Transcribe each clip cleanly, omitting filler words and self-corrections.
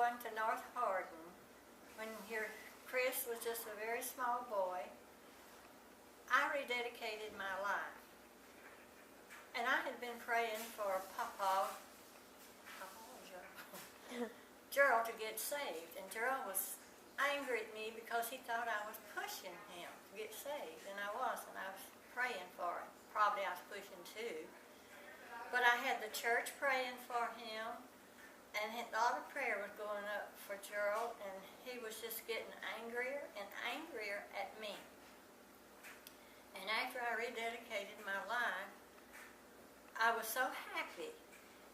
going to North Hardin, when Chris was just a very small boy, I rededicated my life. And I had been praying for Gerald to get saved. And Gerald was angry at me because he thought I was pushing him to get saved. And I wasn't. I was praying for him. Probably I was pushing too. But I had the church praying for him. And a lot of prayer was going up for Gerald. And he was just getting angrier and angrier at me. And after I rededicated my life, I was so happy.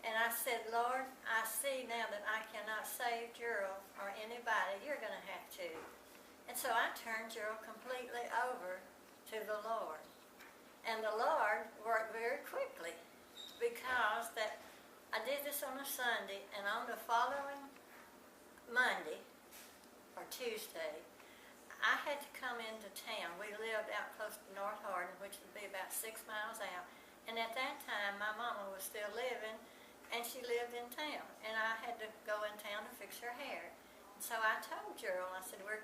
And I said, Lord, I see now that I cannot save Gerald or anybody. You're going to have to. And so I turned Gerald completely over to the Lord. And the Lord worked very quickly because that I did this on a Sunday, and on the following Monday or Tuesday, I had to come into town. We lived out close to North Hardin, which would be about 6 miles out. And at that time, my mama was still living, and she lived in town. And I had to go in town to fix her hair. And so I told Gerald, I said, Chris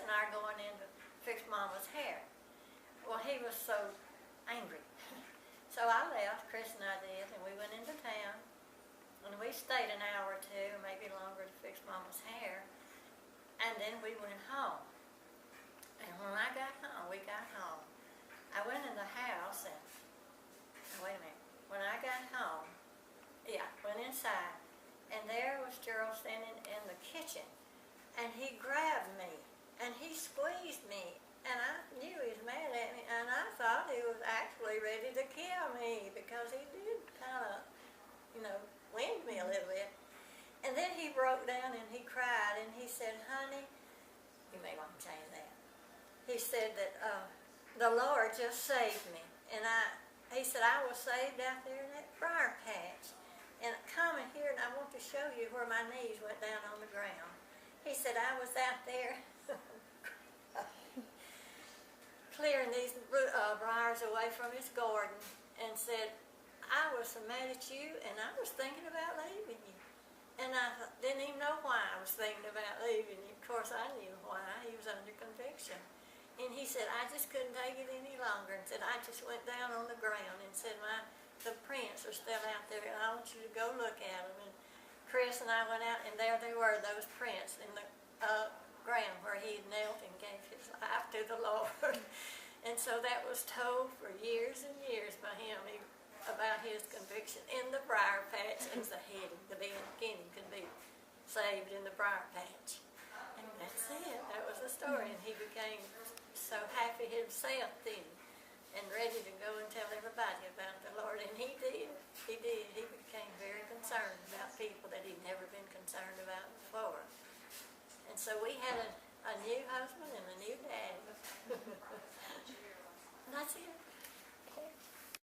and I are going in to fix Mama's hair. Well, he was so angry. So I left, Chris and I did, and we went into town. And we stayed an hour or two, maybe longer, to fix Mama's hair. And then we went home. And when I got home, I went in the house and, wait a minute, when I got home, went inside, and there was Gerald standing in the kitchen, and he grabbed me, and he squeezed me, and I knew he was mad at me, and I thought he was actually ready to kill me, because he did kind of, wind me a little bit. And then he broke down and he cried, and he said, honey, you may want to change that. He said that the Lord just saved me. And he said, I was saved out there in that briar patch. And come in here, and I want to show you where my knees went down on the ground. He said, I was out there clearing these briars away from his garden, and said, I was so mad at you, and I was thinking about leaving you. And I didn't even know why I was thinking about leaving you. Of course, I knew why. He was under conviction. And he said, I just couldn't take it any longer. And said, I just went down on the ground and said, the prints are still out there, and I want you to go look at them. And Chris and I went out, and there they were, those prints in the ground where he had knelt and gave his life to the Lord. And so that was told for years and years by him about his conviction in the briar patch as the beginning could be saved in the briar patch. And that's it. That was the story. And he became so happy himself then, and ready to go and tell everybody about the Lord. And he did. He did. He became very concerned about people that he'd never been concerned about before. And so we had a new husband and a new dad. And that's it.